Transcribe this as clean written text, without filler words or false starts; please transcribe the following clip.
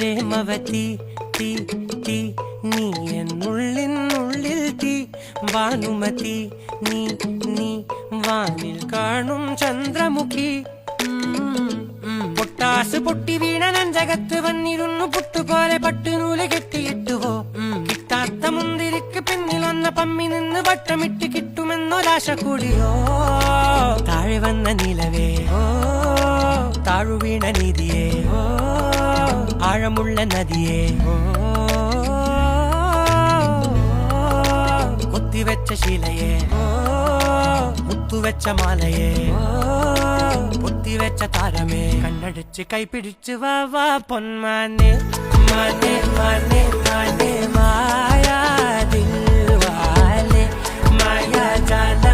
പ്രേമവതി തീ തീ നീ എന്നുള്ളിൽ തീ ഭാനുമതി നീ നീ വാനിൽ കാണും ചന്ദ്രമുഖി പൊട്ടാസ് പൊട്ടി വീണ നെഞ്ചകത്ത് വന്നിരുന്നു പുട്ടുപോലെ പട്ടുനൂല് കെട്ടിയിട്ടുവോ കിട്ടാത്ത മുന്തിരിക്ക് പിന്നിൽ വന്ന പമ്മി നിന്ന് വട്ടമിട്ട് കിട്ടുമെന്നൊരാശ കൂടിയോ താഴെ വന്ന നിലവേ താഴു വീണ നീതിയേ ആഴമുള്ള നദിയേ കൊത്തിവെച്ച ശീലയെ മുത്തുവെച്ച മാലയെ പൊത്തിവെച്ച താരമേ കണ്ണടിച്ച് കൈപിടിച്ച് വാ വാ പൊന്മാനെ മാനെ മാനെ മാനെ മായാ ദിൽവാലെ മായാ ജാന